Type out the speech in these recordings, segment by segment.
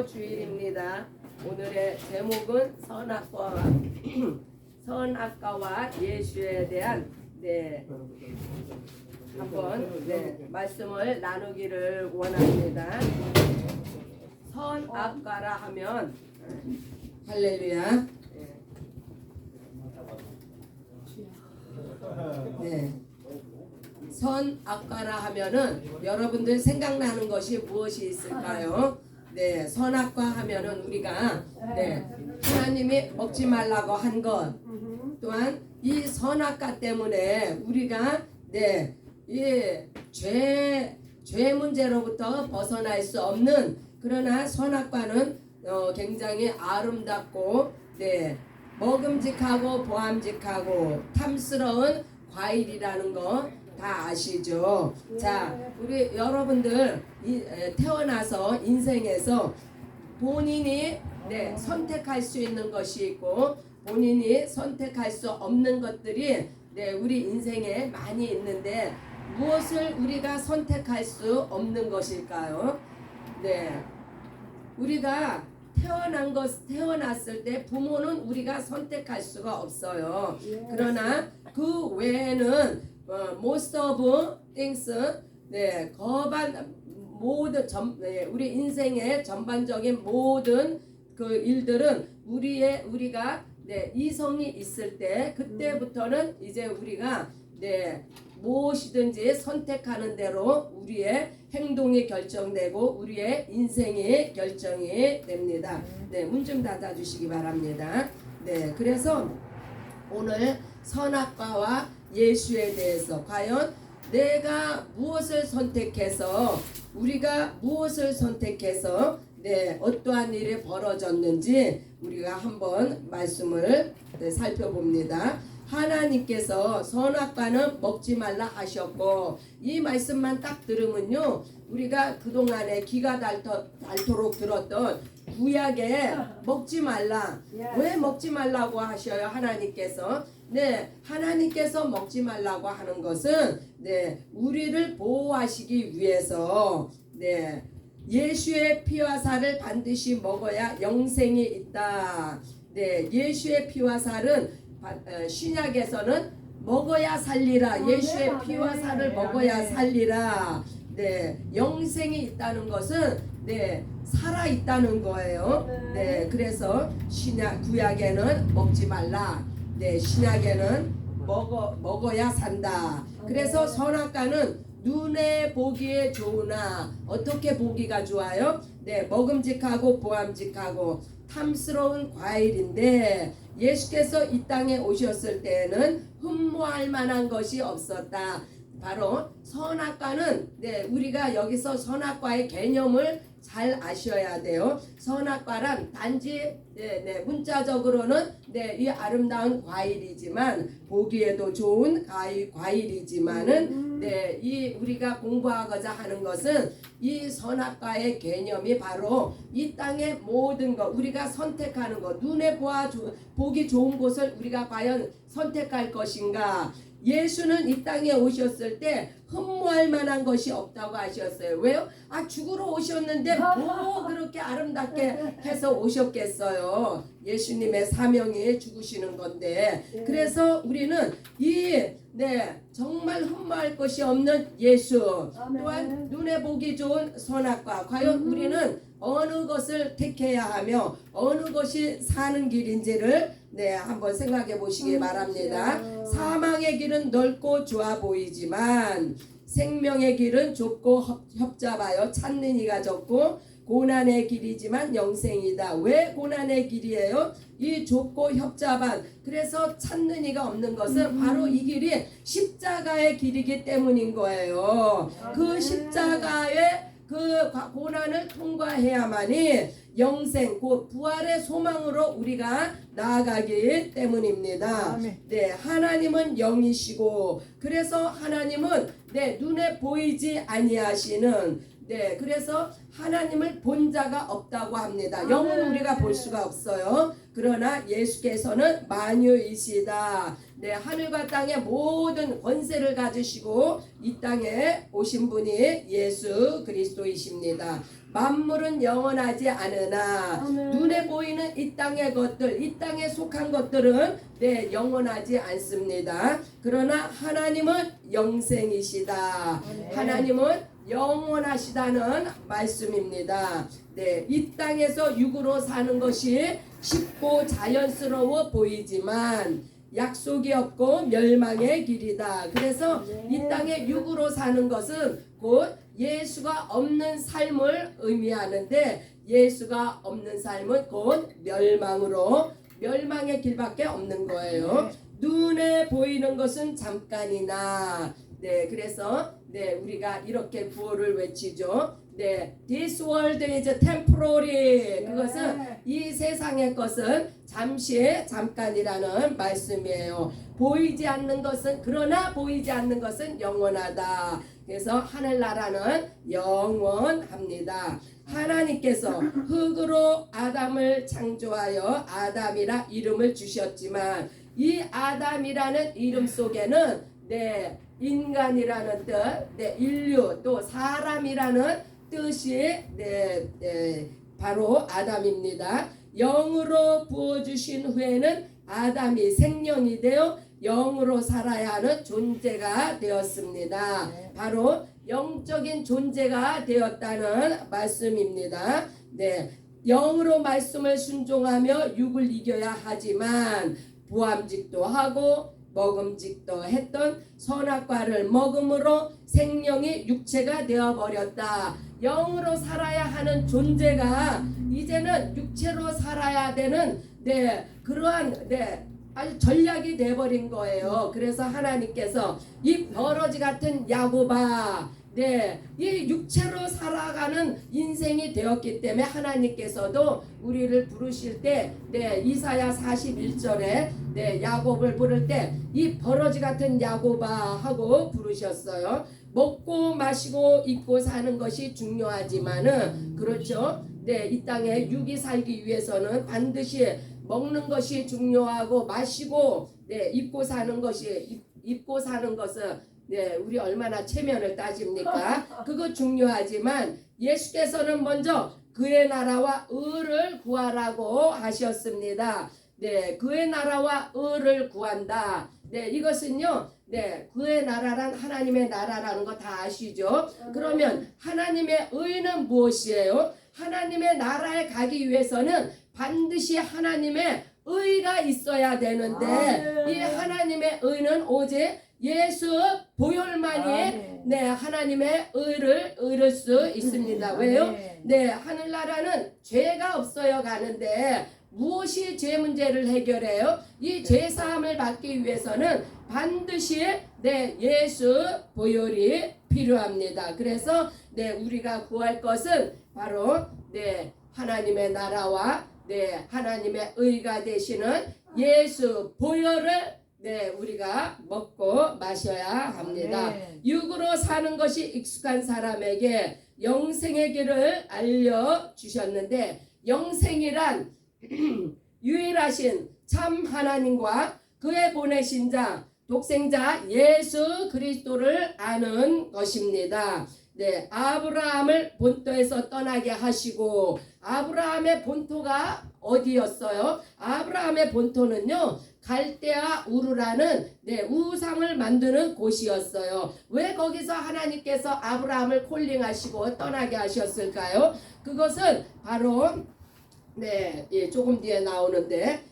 주일입니다. 오늘의 제목은 선악과와 예수에 대한 한번 말씀을 나누기를 원합니다. 선악과라 하면 할렐루야. 선악과라 하면은 여러분들 생각나는 것이 무엇이 있을까요? 선악과 하면은 우리가 하나님이 먹지 말라고 한 것, 또한 이 선악과 때문에 우리가 이 죄 문제로부터 벗어날 수 없는, 그러나 선악과는 굉장히 아름답고 먹음직하고 보암직하고 탐스러운 과일이라는 거 다 아시죠? 자, 우리 여러분들 태어나서 인생에서 본인이 선택할 수 있는 것이 있고 본인이 선택할 수 없는 것들이 우리 인생에 많이 있는데 무엇을 우리가 선택할 수 없는 것일까요? 우리가 태어났을 때 부모는 우리가 선택할 수가 없어요. 그러나 그 외에는 most of things, 우리 인생의 전반적인 모든 그 일들은 우리가 이성이 있을 때 그때부터는 이제 우리가 무엇이든지 선택하는 대로 우리의 행동이 결정되고 우리의 인생이 결정이 됩니다. 문 좀 닫아주시기 바랍니다. 그래서 오늘 선악과와 예수에 대해서 과연 내가 무엇을 선택해서 우리가 무엇을 선택해서 어떠한 일이 벌어졌는지 우리가 한번 말씀을 살펴봅니다. 하나님께서 선악과는 먹지 말라 하셨고, 이 말씀만 딱 들으면요 우리가 그동안에 귀가 닳도록 들었던 구약에 먹지 말라, 왜 먹지 말라고 하셔요? 하나님께서 하나님께서 먹지 말라고 하는 것은 우리를 보호하시기 위해서 예수의 피와 살을 반드시 먹어야 영생이 있다. 예수의 피와 살은 신약에서는 먹어야 살리라. 예수의 피와 살을 먹어야 살리라. 영생이 있다는 것은 살아 있다는 거예요. 그래서 구약에는 먹지 말라. 신약에는 먹어야 산다. 그래서 선악과는 눈에 보기에 좋으나 어떻게 보기가 좋아요? 먹음직하고 보암직하고 탐스러운 과일인데 예수께서 이 땅에 오셨을 때에는 흠모할 만한 것이 없었다. 바로 선악과는 우리가 여기서 선악과의 개념을 잘 아셔야 돼요. 선악과란 단지 문자적으로는 이 아름다운 과일이지만 보기에도 좋은 과일이지만은 이 우리가 공부하고자 하는 것은 이 선악과의 개념이 바로 이 땅의 모든 것, 우리가 선택하는 것, 눈에 보기 좋은 곳을 우리가 과연 선택할 것인가. 예수는 이 땅에 오셨을 때 흠모할 만한 것이 없다고 하셨어요. 왜요? 죽으러 오셨는데 뭐 그렇게 아름답게 해서 오셨겠어요. 예수님의 사명이 죽으시는 건데. 그래서 우리는 정말 흠모할 것이 없는 예수, 또한 눈에 보기 좋은 선악과, 과연 우리는 어느 것을 택해야 하며 어느 것이 사는 길인지를 한번 생각해 보시기 바랍니다. 사망의 길은 넓고 좋아 보이지만 생명의 길은 좁고 협잡하여 찾는 이가 적고 고난의 길이지만 영생이다. 왜 고난의 길이에요? 이 좁고 협잡한, 그래서 찾는 이가 없는 것은 바로 이 길이 십자가의 길이기 때문인 거예요. 그 십자가의 그 고난을 통과해야만이 영생, 곧 부활의 소망으로 우리가 나아가기 때문입니다. 하나님은 영이시고, 그래서 하나님은 눈에 보이지 아니하시는 네, 그래서 하나님을 본 자가 없다고 합니다. 영은 우리가 볼 수가 없어요. 그러나 예수께서는 만유이시다. 네, 하늘과 땅의 모든 권세를 가지시고 이 땅에 오신 분이 예수 그리스도이십니다. 만물은 영원하지 않으나 눈에 보이는 이 땅의 것들, 이 땅에 속한 것들은 네, 영원하지 않습니다. 그러나 하나님은 영생이시다. 하나님은 영원하시다는 말씀입니다. 네, 이 땅에서 육으로 사는 것이 쉽고 자연스러워 보이지만 약속이 없고 멸망의 길이다. 그래서 이 땅에 육으로 사는 것은 곧 예수가 없는 삶을 의미하는데, 예수가 없는 삶은 곧 멸망의 길밖에 없는 거예요. 눈에 보이는 것은 잠깐이나, 네, 그래서 네, 우리가 이렇게 구호를 외치죠. 네, this world is temporary. 그것은 이 세상의 것은 잠깐이라는 말씀이에요. 그러나 보이지 않는 것은 영원하다. 그래서 하늘나라는 영원합니다. 하나님께서 흑으로 아담을 창조하여 아담이라 이름을 주셨지만 이 아담이라는 이름 속에는 네, 인간이라는 뜻, 네, 인류 또 사람이라는 뜻이 바로 아담입니다. 영으로 부어주신 후에는 아담이 생명이 되어 영으로 살아야 하는 존재가 되었습니다. 바로 영적인 존재가 되었다는 말씀입니다. 네, 영으로 말씀을 순종하며 육을 이겨야 하지만 부함직도 하고 먹음직도 했던 선악과를 먹음으로 생명이 육체가 되어버렸다. 영으로 살아야 하는 존재가 이제는 육체로 살아야 되는 그러한 아주 전략이 돼버린 거예요. 그래서 하나님께서 이 버러지 같은 야곱아, 이 육체로 살아가는 인생이 되었기 때문에 하나님께서도 우리를 부르실 때, 이사야 41절에 야곱을 부를 때 이 버러지 같은 야곱아 하고 부르셨어요. 먹고 마시고 입고 사는 것이 중요하지만은 그렇죠. 이 땅에 육이 살기 위해서는 반드시 먹는 것이 중요하고 마시고 입고 사는 것은 우리 얼마나 체면을 따집니까? 그거 중요하지만 예수께서는 먼저 그의 나라와 의를 구하라고 하셨습니다. 그의 나라와 의를 구한다. 이것은요, 그의 나라란 하나님의 나라라는 거 다 아시죠? 그러면 하나님의 의는 무엇이에요? 하나님의 나라에 가기 위해서는 반드시 하나님의 의가 있어야 되는데 이 하나님의 의는 오직 예수 보혈만이 하나님의 의를 이룰 수 있습니다. 왜요? 하늘나라는 죄가 없어요 가는데 무엇이 죄 문제를 해결해요? 이 죄사함을 받기 위해서는 반드시 예수 보혈이 필요합니다. 그래서 우리가 구할 것은 바로 하나님의 나라와 하나님의 의가 되시는 예수 보혈을 우리가 먹고 마셔야 합니다. 육으로 사는 것이 익숙한 사람에게 영생의 길을 알려주셨는데, 영생이란 유일하신 참 하나님과 그의 보내신 자 독생자 예수 그리스도를 아는 것입니다. 아브라함을 본토에서 떠나게 하시고, 아브라함의 본토가 어디였어요? 아브라함의 본토는요, 갈대아 우르라는 우상을 만드는 곳이었어요. 왜 거기서 하나님께서 아브라함을 콜링하시고 떠나게 하셨을까요? 그것은 바로 조금 뒤에 나오는데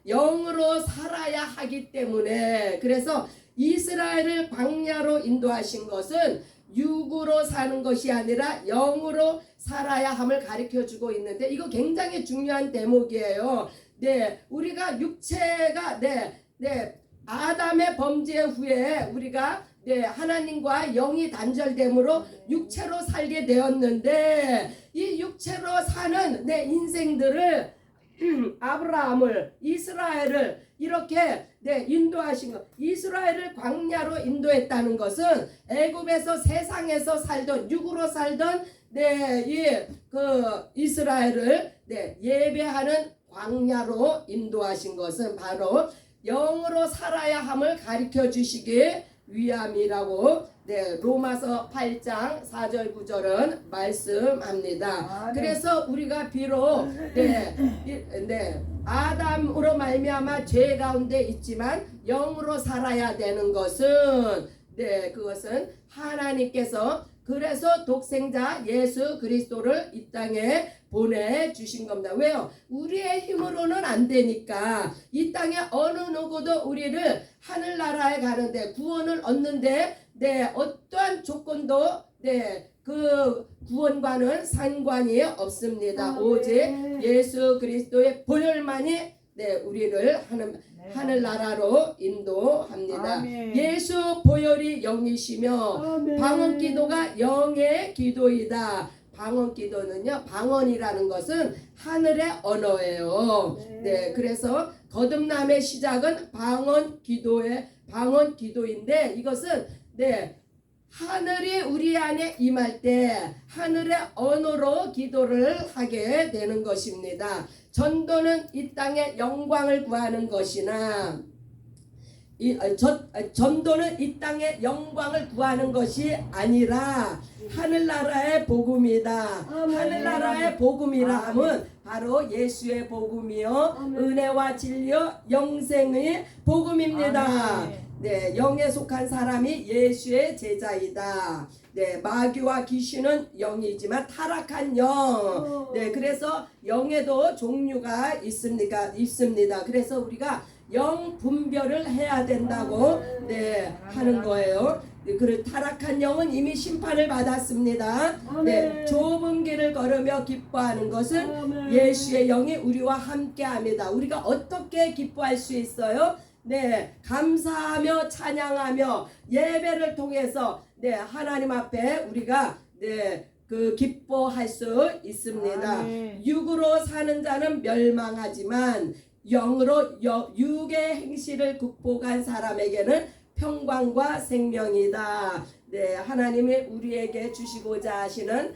영으로 살아야 하기 때문에, 그래서 이스라엘을 광야로 인도하신 것은 육으로 사는 것이 아니라 영으로 살아야 함을 가르쳐주고 있는데, 이거 굉장히 중요한 대목이에요. 우리가 육체가 아담의 범죄 후에 우리가 하나님과 영이 단절됨으로 육체로 살게 되었는데, 이 육체로 사는 인생들을 아브라함을, 이스라엘을 이렇게 인도하신 것, 이스라엘을 광야로 인도했다는 것은 애굽에서 세상에서 살던 육으로 살던 네, 이스라엘을 예배하는 광야로 인도하신 것은 바로 영으로 살아야 함을 가르쳐 주시기 위함이라고 로마서 8장 4절 9절은 말씀합니다. 그래서 우리가 비록 아담으로 말미암아 죄 가운데 있지만 영으로 살아야 되는 것은 그것은 하나님께서 그래서 독생자 예수 그리스도를 이 땅에 보내주신 겁니다. 왜요? 우리의 힘으로는 안 되니까. 이 땅에 어느 누구도 우리를 하늘나라에 가는데 구원을 얻는데 어떠한 조건도 그 구원과는 상관이 없습니다. 오직 예수 그리스도의 보혈만이 우리를 하늘나라로 인도합니다. 아멘. 예수 보혈이 영이시며 아멘. 방언기도가 영의 기도이다. 방언기도는요, 방언이라는 것은 하늘의 언어예요. 그래서 거듭남의 시작은 방언기도인데 이것은 하늘이 우리 안에 임할 때 하늘의 언어로 기도를 하게 되는 것입니다. 전도는 이 땅의 영광을 구하는 것이나 전도는 이 땅의 영광을 구하는 것이 아니라 하늘나라의 복음이다. 하늘나라의 복음이라 함은 바로 예수의 복음이요 은혜와 진리요 영생의 복음입니다. 영에 속한 사람이 예수의 제자이다. 마귀와 귀신은 영이지만 타락한 영. 그래서 영에도 종류가 있습니다. 그래서 우리가 영 분별을 해야 된다고 하는 거예요. 그 타락한 영은 이미 심판을 받았습니다. 좁은 길을 걸으며 기뻐하는 것은 예수의 영이 우리와 함께합니다. 우리가 어떻게 기뻐할 수 있어요? 감사하며 찬양하며 예배를 통해서 하나님 앞에 우리가 그 기뻐할 수 있습니다. 육으로 사는 자는 멸망하지만 영으로 육의 행실을 극복한 사람에게는 평강과 생명이다. 하나님이 우리에게 주시고자 하시는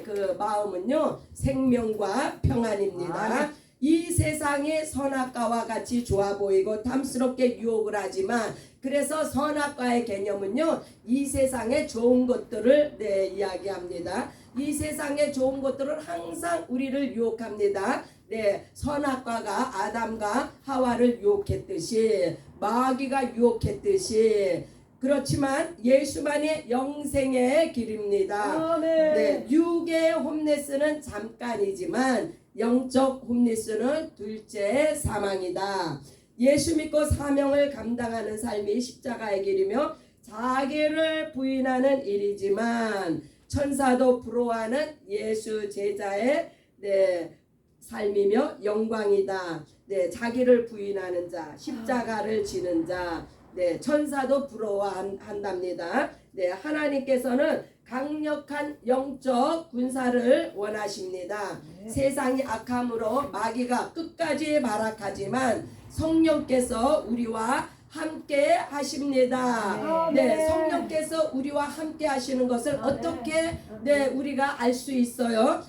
그 마음은요 생명과 평안입니다. 이 세상이 선악과와 같이 좋아 보이고 탐스럽게 유혹을 하지만 그래서 선악과의 개념은요 이 세상의 좋은 것들을 이야기합니다. 이 세상의 좋은 것들은 항상 우리를 유혹합니다. 선악과가 아담과 하와를 유혹했듯이 마귀가 유혹했듯이 그렇지만 예수만이 영생의 길입니다. 육의 홈리스는 잠깐이지만 영적 홈리스는 둘째 사망이다. 예수 믿고 사명을 감당하는 삶이 십자가의 길이며 자기를 부인하는 일이지만 천사도 부러워하는 예수 제자의 삶이며 영광이다. 자기를 부인하는 자, 십자가를 지는 자, 천사도 부러워한답니다. 하나님께서는 강력한 영적 군사를 원하십니다. 세상이 악함으로 마귀가 끝까지 발악하지만 성령께서 우리와 함께 하십니다. 성령께서 우리와 함께 하시는 것을 어떻게 우리가 알 수 있어요?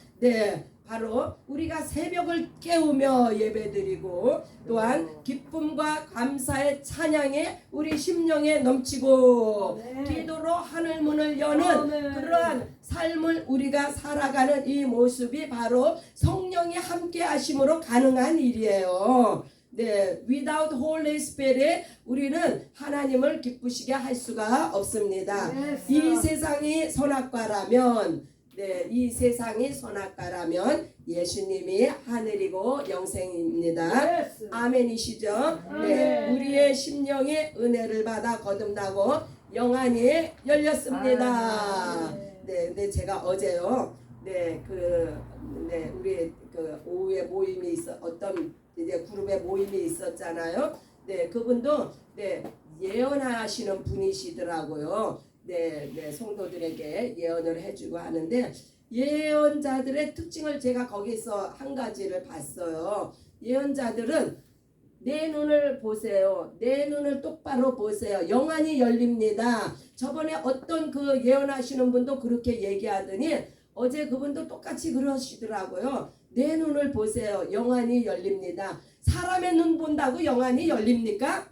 바로 우리가 새벽을 깨우며 예배드리고 또한 기쁨과 감사의 찬양이 우리 심령에 넘치고 기도로 하늘 문을 여는 그러한 삶을 우리가 살아가는 이 모습이 바로 성령이 함께 하심으로 가능한 일이에요. without Holy Spirit 우리는 하나님을 기쁘시게 할 수가 없습니다. 이 세상이 선악과라면 이 세상이 선악과라면 예수님이 하늘이고 영생입니다. 아멘이시죠? 우리의 심령이 은혜를 받아 거듭나고 영안이 열렸습니다. 제가 어제요. 우리 그 오후에 모임이 어떤 이제 그룹의 모임이 있었잖아요. 그분도 예언하시는 분이시더라고요. 성도들에게 예언을 해주고 하는데 예언자들의 특징을 제가 거기서 한 가지를 봤어요. 예언자들은 내 눈을 보세요. 내 눈을 똑바로 보세요. 영안이 열립니다. 저번에 어떤 그 예언하시는 분도 그렇게 얘기하더니 어제 그분도 똑같이 그러시더라고요. 내 눈을 보세요. 영안이 열립니다. 사람의 눈 본다고 영안이 열립니까?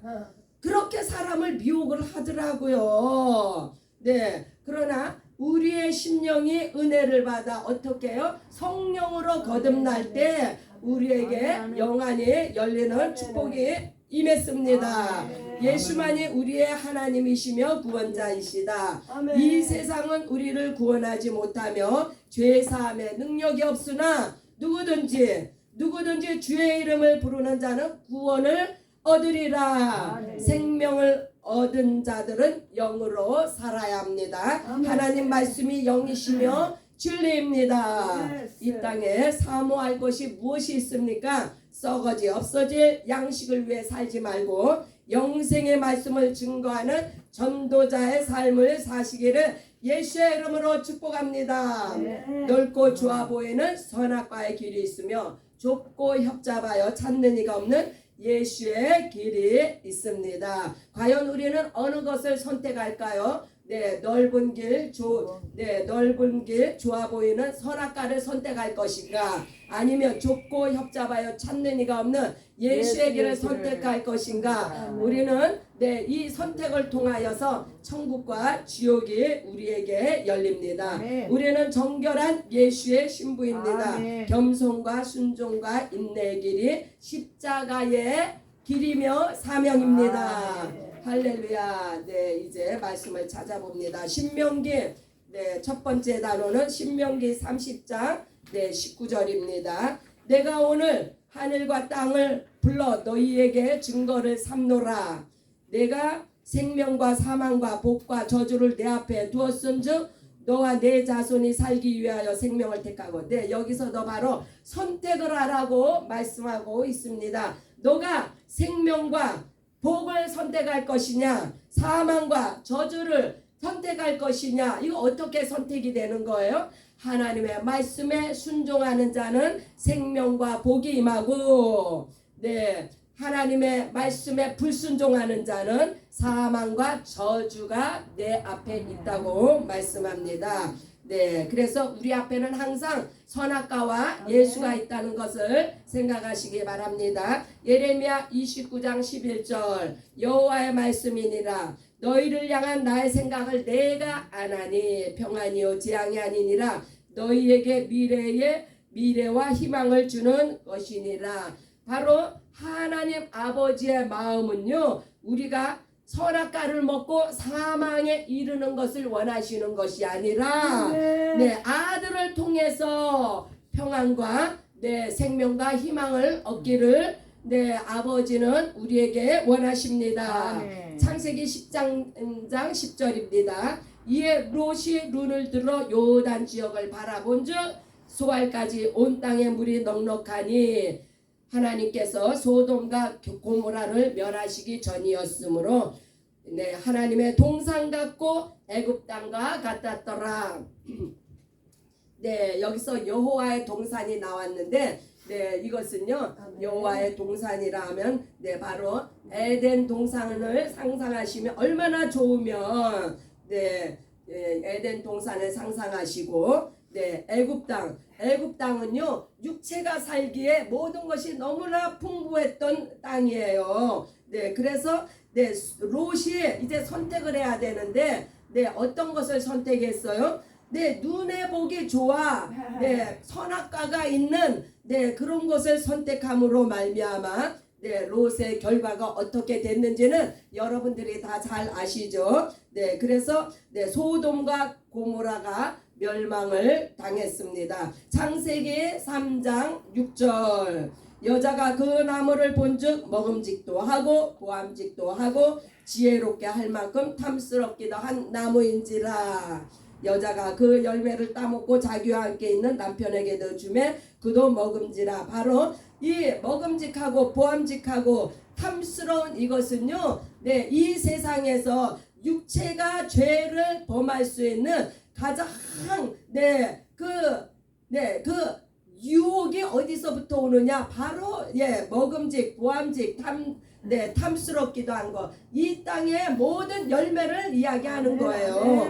그렇게 사람을 미혹을 하더라고요. 네, 그러나 우리의 심령이 은혜를 받아 어떻게 해요? 성령으로 거듭날 때 우리에게 영안이 열리는 축복이 임했습니다. 예수만이 우리의 하나님이시며 구원자이시다. 이 세상은 우리를 구원하지 못하며 죄사함의 능력이 없으나 누구든지 주의 이름을 부르는 자는 구원을 얻으리라. 생명을 얻은 자들은 영으로 살아야 합니다. 하나님 말씀이 영이시며 진리입니다. 이 땅에 사모할 것이 무엇이 있습니까? 썩어지 없어질 양식을 위해 살지 말고 영생의 말씀을 증거하는 전도자의 삶을 사시기를 예수의 이름으로 축복합니다. 넓고 좋아 보이는 선악과의 길이 있으며 좁고 협잡하여 찾는 이가 없는 예수의 길이 있습니다. 과연 우리는 어느 것을 선택할까요? 넓은 길 좋아 보이는 선악과를 선택할 것인가? 아니면 좁고 협잡하여 찾는 이가 없는 예수의 길을 선택할 것인가? 우리는 이 선택을 통하여서 천국과 지옥이 우리에게 열립니다. 우리는 정결한 예수의 신부입니다. 겸손과 순종과 인내의 길이 십자가의 길이며 사명입니다. 할렐루야. 이제 말씀을 찾아봅니다. 신명기 첫 번째 단어는 신명기 30장 19절입니다. 내가 오늘 하늘과 땅을 불러 너희에게 증거를 삼노라. 내가 생명과 사망과 복과 저주를 내 앞에 두었은즉 너와 내 자손이 살기 위하여 생명을 택하고 여기서도 바로 선택을 하라고 말씀하고 있습니다. 너가 생명과 복을 선택할 것이냐, 사망과 저주를 선택할 것이냐, 이거 어떻게 선택이 되는 거예요? 하나님의 말씀에 순종하는 자는 생명과 복이 임하고, 하나님의 말씀에 불순종하는 자는 사망과 저주가 내 앞에 있다고 말씀합니다. 그래서 우리 앞에는 항상 선악과와 예수가 있다는 것을 생각하시기 바랍니다. 예레미야 29장 11절 여호와의 말씀이니라. 너희를 향한 나의 생각을 내가 아나니 평안이요 재앙이 아니니라. 너희에게 미래와 희망을 주는 것이니라. 바로 하나님 아버지의 마음은요, 우리가 선악과를 먹고 사망에 이르는 것을 원하시는 것이 아니라 아들을 통해서 평안과 생명과 희망을 얻기를 아버지는 우리에게 원하십니다. 창세기 10장 10절입니다. 이에 롯이 눈을 들어 요단 지역을 바라본즉 소알까지 온 땅에 물이 넉넉하니 하나님께서 소돔과 고모라를 멸하시기 전이었으므로 하나님의 동산 같고 애굽 땅과 같았더라. 여기서 여호와의 동산이 나왔는데 이것은요 여호와의 동산이라 하면 바로 에덴 동산을 상상하시면 얼마나 좋으면 에덴 동산을 상상하시고 애굽 땅은요 육체가 살기에 모든 것이 너무나 풍부했던 땅이에요. 그래서 롯이 이제 선택을 해야 되는데 어떤 것을 선택했어요? 눈에 보기 좋아 선악과가 있는 그런 것을 선택함으로 말미암아 롯의 결과가 어떻게 됐는지는 여러분들이 다 잘 아시죠. 그래서 소돔과 고모라가 멸망을 당했습니다. 창세기 3장 6절 여자가 그 나무를 본즉 먹음직도 하고 보암직도 하고 지혜롭게 할 만큼 탐스럽기도 한 나무인지라. 여자가 그 열매를 따먹고 자기와 함께 있는 남편에게도 주매 그도 먹음지라. 바로 이 먹음직하고 보암직하고 탐스러운 이것은요 이 세상에서 육체가 죄를 범할 수 있는 가장 그 유혹이 어디서부터 오느냐? 바로 먹음직, 보암직, 탐스럽기도 한 거. 이 땅의 모든 열매를 이야기하는 거예요.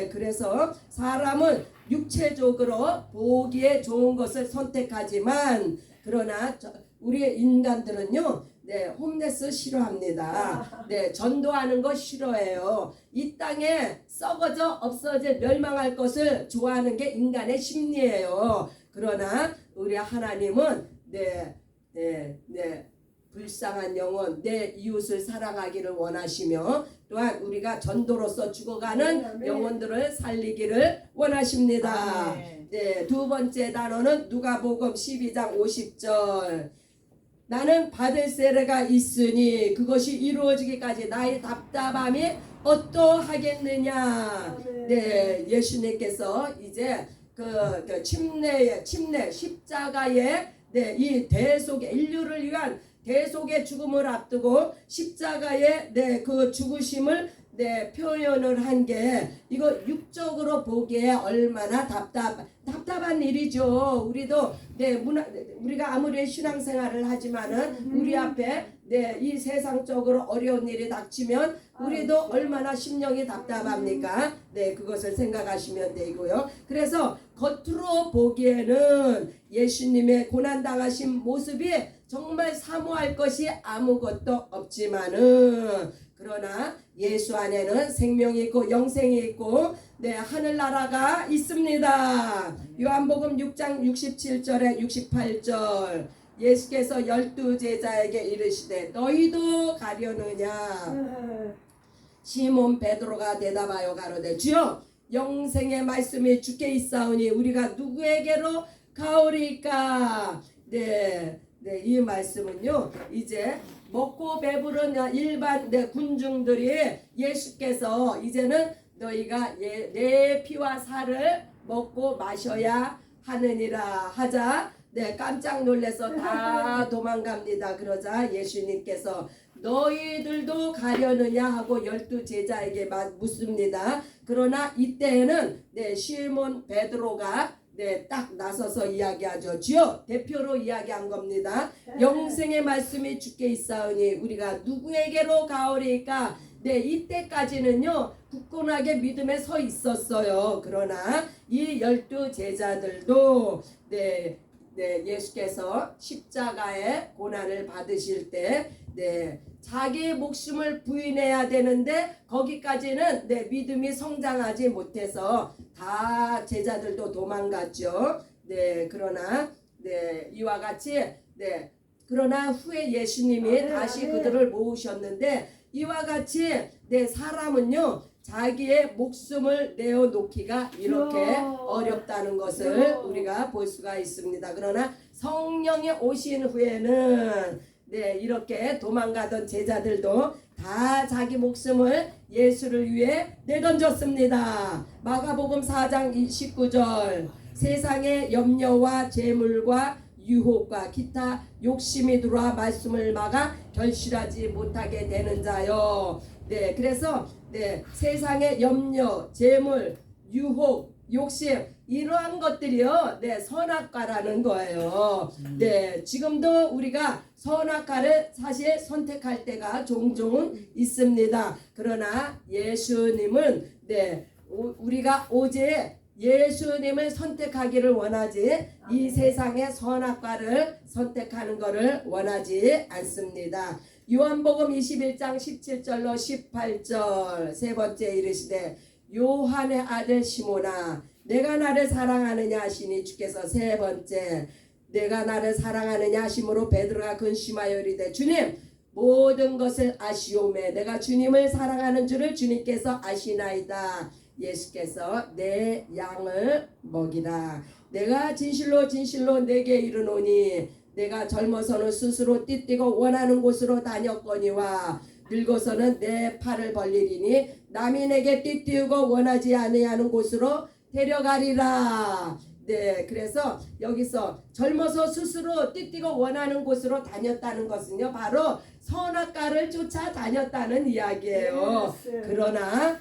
그래서 사람은 육체적으로 보기에 좋은 것을 선택하지만 그러나 우리 인간들은요, 네, 홈레스 싫어합니다. 네, 전도하는 거 싫어해요. 이 땅에 썩어져 없어져 멸망할 것을 좋아하는 게 인간의 심리예요. 그러나 우리 하나님은 불쌍한 영혼, 내 이웃을 사랑하기를 원하시며 또한 우리가 전도로서 죽어가는 영혼들을 살리기를 원하십니다. 네, 두 번째 단어는 누가복음 12장 50절. 나는 받을 세례가 있으니 그것이 이루어지기까지 나의 답답함이 어떠하겠느냐. 네, 예수님께서 이제 그 침례 십자가의 이 대속의 인류를 위한 대속의 죽음을 앞두고 십자가의 그 죽으심을 표현을 한 게 이거 육적으로 보기에 얼마나 답답한 일이죠. 우리도 우리가 아무리 신앙생활을 하지만은 우리 앞에 이 세상적으로 어려운 일이 닥치면 우리도 얼마나 심령이 답답합니까? 그것을 생각하시면 되고요. 그래서 겉으로 보기에는 예수님의 고난당하신 모습이 정말 사모할 것이 아무것도 없지만은 그러나 예수 안에는 생명이 있고 영생이 있고 하늘나라가 있습니다. 요한복음 6장 67절에 68절 예수께서 12 제자에게 이르시되 너희도 가려느냐. 시몬 베드로가 대답하여 가로되 주여 영생의 말씀이 주께 있사오니 우리가 누구에게로 가오리까. 이 말씀은요, 이제 먹고 배부른 일반 군중들이 예수께서 이제는 너희가 내 피와 살을 먹고 마셔야 하느니라 하자 깜짝 놀라서 다 도망갑니다. 그러자 예수님께서 너희들도 가려느냐 하고 12 제자에게 묻습니다. 그러나 이때에는 시몬 베드로가 딱 나서서 이야기하죠. 주여, 대표로 이야기한 겁니다. 영생의 말씀이 주께 있사오니 우리가 누구에게로 가오리까. 이때까지는요 굳건하게 믿음에 서 있었어요. 그러나 이 12 제자들도 예수께서 십자가의 고난을 받으실 때 자기의 목숨을 부인해야 되는데 거기까지는 믿음이 성장하지 못해서 다 제자들도 도망갔죠. 그러나 이와 같이 그러나 후에 예수님이 다시 그들을 모으셨는데 이와 같이 사람은요 자기의 목숨을 내어놓기가 이렇게 어렵다는 것을 우리가 볼 수가 있습니다. 그러나 성령이 오신 후에는 이렇게 도망가던 제자들도 다 자기 목숨을 예수를 위해 내던졌습니다. 마가복음 4장 19절 세상의 염려와 재물과 유혹과 기타 욕심이 들어와 말씀을 막아 결실하지 못하게 되는 자요. 그래서 세상의 염려, 재물, 유혹, 욕심 이러한 것들이요 선악과라는 거예요. 지금도 우리가 선악과를 사실 선택할 때가 종종 있습니다. 그러나 예수님은 우리가 오직 예수님을 선택하기를 원하지 이 세상의 선악과를 선택하는 것을 원하지 않습니다. 요한복음 21장 17절로 18절 세 번째 이르시되 요한의 아들 시몬아 내가 나를 사랑하느냐 하시니 주께서 세 번째 내가 나를 사랑하느냐 하심으로 베드로가 근심하여 이르되 주님 모든 것을 아시오매 내가 주님을 사랑하는 줄을 주님께서 아시나이다. 예수께서 내 양을 먹이라. 내가 진실로 진실로 내게 이르노니 내가 젊어서는 스스로 띠띠고 원하는 곳으로 다녔거니와 늙어서는 내 팔을 벌리리니 남이 내게 띠띠우고 원하지 아니하는 곳으로 데려가리라. 그래서 여기서 젊어서 스스로 띠띠고 원하는 곳으로 다녔다는 것은요 바로 선악과를 쫓아 다녔다는 이야기예요. 그러나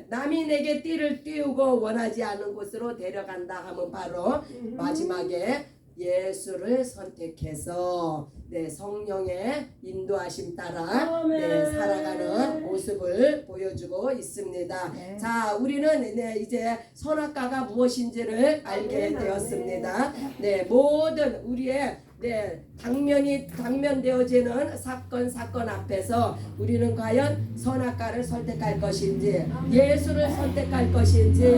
남이 내게 띠를 띄우고 원하지 않은 곳으로 데려간다 하면 바로 마지막에 예수를 선택해서 성령의 인도하심 따라 살아가는 모습을 보여주고 있습니다. 네. 자, 우리는 이제 선악과가 무엇인지를 알게 되었습니다. 모든 우리의 당면되어지는 사건 앞에서 우리는 과연 선악과를 선택할 것인지 예수를 선택할 것인지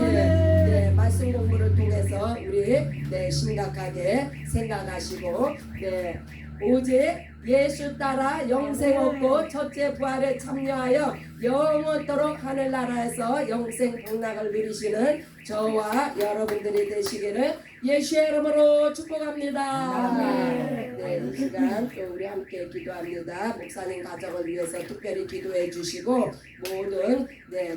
말씀 공부를 통해서 우리 심각하게 생각하시고 오직 예수 따라 영생 얻고 첫째 부활에 참여하여 영원토록 하늘나라에서 영생 복락을 누리시는 저와 여러분들이 되시기를 예수의 이름으로 축복합니다. 이 시간 또 우리 함께 기도합니다. 목사님 가정을 위해서 특별히 기도해 주시고 모든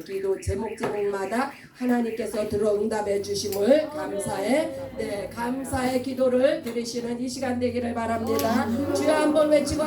기도 제목마다 하나님께서 들어 응답해 주심을 감사의 기도를 드리시는 이 시간 되기를 바랍니다. 주여 한번 외치고